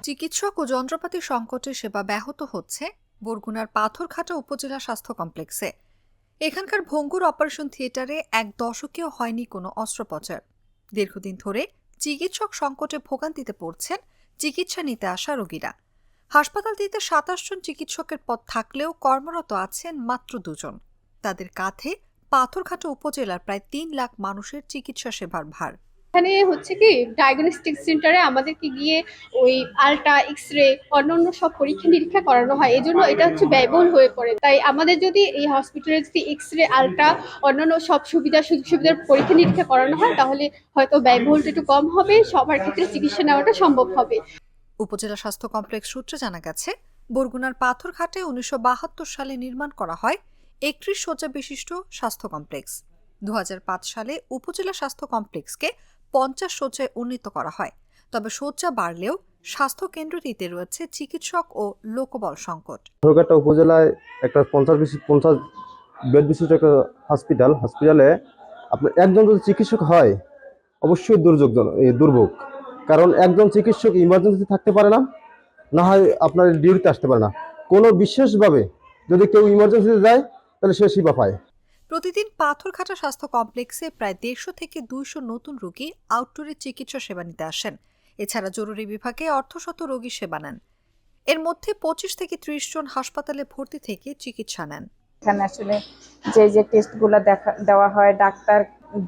চিকিৎসক ও যন্ত্রপাতি সংকটে সেবা ব্যাহত হচ্ছে বরগুনার পাথরঘাটা উপজেলা স্বাস্থ্য কমপ্লেক্সে। এখানকার ভঙ্গুর অপারেশন থিয়েটারে এক দশকেও হয়নি কোনো অস্ত্রোপচার। দীর্ঘদিন ধরে চিকিৎসক সংকটে ভোগান্তিতে পড়ছেন চিকিৎসা নিতে আসা রোগীরা। হাসপাতালটিতে ২৭ জন চিকিৎসকের পদ থাকলেও কর্মরত আছেন মাত্র ২ জন। তাদের কাঁধে পাথরঘাটা উপজেলার প্রায় ৩ লাখ মানুষের চিকিৎসা সেবার ভার। এখানে হচ্ছে কি ডায়াগনস্টিক সেন্টারে আমাদেরকে গিয়ে ওই আলট্রা এক্স-রে অন্যান্য সব পরীক্ষা নিরীক্ষা করানো হয়, এজন্য এটা হচ্ছে ব্যয়বহুল হয়ে পড়ে। তাই আমাদের যদি এই হসপিটালে যদি এক্স-রে আলট্রা অন্যান্য সব সুযোগ সুবিধার পরীক্ষা নিরীক্ষা করানো হয় তাহলে হয়তো ব্যয়বহুলটা একটু কম হবে, সবার ক্ষেত্রে চিকিৎসা নেওয়াটা সম্ভব হবে। উপজেলা স্বাস্থ্য কমপ্লেক্স সূত্রে জানা গেছে, বরগুনার পাথরঘাটে ১৯৭২ সালে নির্মাণ করা হয় ৩১ শয্যা বিশিষ্ট স্বাস্থ্য কমপ্লেক্স। ২০০৫ সালে উপজেলা স্বাস্থ্য কমপ্লেক্সকে ৫০ শয্যায় উন্নীত করা হয়। তবে শয্যা বাড়লেও স্বাস্থ্য কেন্দ্রটিতে রয়েছে চিকিৎসক ও লোকবল সংকট। পাথরঘাটা উপজেলায় একটা ৫০ বেড বিশিষ্ট একটা হসপিটালে আপনার একজন যদি চিকিৎসক হয় অবশ্যই দুর্ভোগ। কারণ একজন চিকিৎসক ইমার্জেন্সি থাকতে পারে না, না হয় আপনার ডিউটিতে আসতে পারে না। কোনো বিশেষভাবে যদি কেউ ইমার্জেন্সিতে যায় তাহলে সে সেবা পায়। প্রতিদিন পাথরঘাটা স্বাস্থ্য কমপ্লেক্সে প্রায় ১৫০ থেকে ২০০ নতুন রোগী আউটডোরে চিকিৎসা সেবা নিতে আসেন। এছাড়া জরুরি বিভাগে অর্ধশত রোগী সেবা নেন। এর মধ্যে ২৫ থেকে ৩০ জন হাসপাতালে ভর্তি থেকে চিকিৎসা নেন। এখানে আসলে যে টেস্টগুলো দেওয়া হয়, ডাক্তার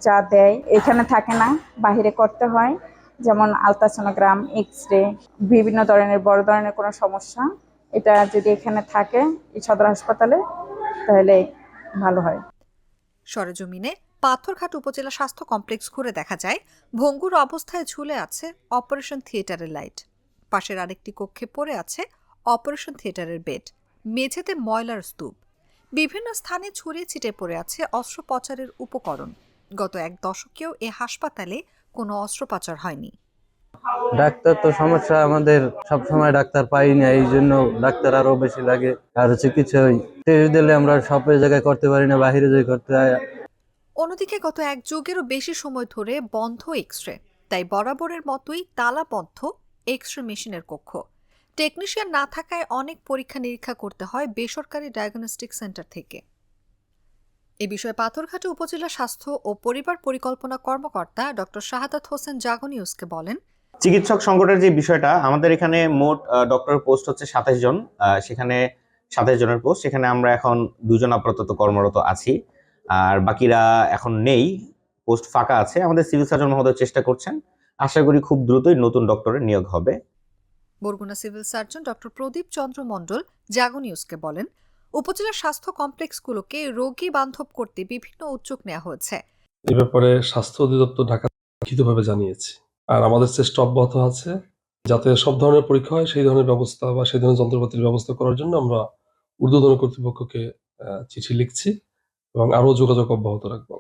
যা দেয় এখানে থাকে না, বাহিরে করতে হয়। যেমন আলট্রাসোনোগ্রাম, এক্স-রে, বিভিন্ন ধরনের বড় ধরনের কোনো সমস্যা এটা যদি এখানে থাকে এই সদর হাসপাতালে তাহলে ভালো হয়। সরেজমিনে পাথরঘাট উপজেলা স্বাস্থ্য কমপ্লেক্স ঘুরে দেখা যায় ভঙ্গুর অবস্থায় ঝুলে আছে অপারেশন থিয়েটারের লাইট। পাশের আরেকটি কক্ষে পড়ে আছে অপারেশন থিয়েটারের বেড। মেঝেতে ময়লার স্তূপ। বিভিন্ন স্থানে ছড়িয়ে ছিটে পড়ে আছে অস্ত্রোপচারের উপকরণ। গত এক দশকেও এ হাসপাতালে কোনো অস্ত্রোপচার হয়নি। ডাক্তার তো সমস্যা, আমাদের সবসময় ডাক্তার পাই না, এই জন্য ডাক্তার আরো বেশি লাগে। আর চিকিৎসা টেস্ট দিলে আমরা সব জায়গায় করতে পারি না, বাহিরে যাই করতে হয়। অন্যদিকে গত এক যুগেরও বেশি সময় ধরে বন্ধ এক্স-রে, তাই বরাবরের মতোই তালাবদ্ধ এক্স-রে মেশিনের কক্ষ। টেকনিশিয়ান না থাকায় অনেক পরীক্ষা নিরীক্ষা করতে হয় বেসরকারি ডায়াগনস্টিক সেন্টার থেকে। এ বিষয়ে পাথরঘাটা উপজেলা স্বাস্থ্য ও পরিবার পরিকল্পনা কর্মকর্তা ডক্টর শাহাদাত হোসেন জাগো নিউজকে বলেন, চিকিৎসক সংকটের যে বিষয়টা, আমাদের এখানে মোট ডক্টরের পোস্ট হচ্ছে ২৭ জন। সেখানে ২৭ জনের পোস্ট, সেখানে আমরা এখন ২ জন আপাতত কর্মরত আছি, আর বাকিরা এখন নেই, পোস্ট ফাঁকা আছে। আমাদের সিভিল সার্জন মহোদয় চেষ্টা করছেন, আশা করি খুব দ্রুতই নতুন ডক্টরের নিয়োগ হবে। বরগুনা সিভিল সার্জন ডক্টর প্রদীপ চন্দ্র মণ্ডল জাগো নিউজকে বলেন, উপজেলা স্বাস্থ্য কমপ্লেক্সগুলোকে রোগী বান্ধব করতে বিভিন্ন উদ্যোগ নেওয়া হয়েছে। এ ব্যাপারে স্বাস্থ্য অধিদপ্তর ঢাকা লিখিতভাবে জানিয়েছে, আর আমাদের চেষ্টা অব্যাহত আছে যাতে সব ধরনের পরীক্ষা হয় সেই ধরনের ব্যবস্থা বা সেই ধরনের যন্ত্রপাতির ব্যবস্থা করার জন্য আমরা ঊর্ধ্বতন কর্তৃপক্ষকে চিঠি লিখছি এবং আরো যোগাযোগ অব্যাহত রাখবো।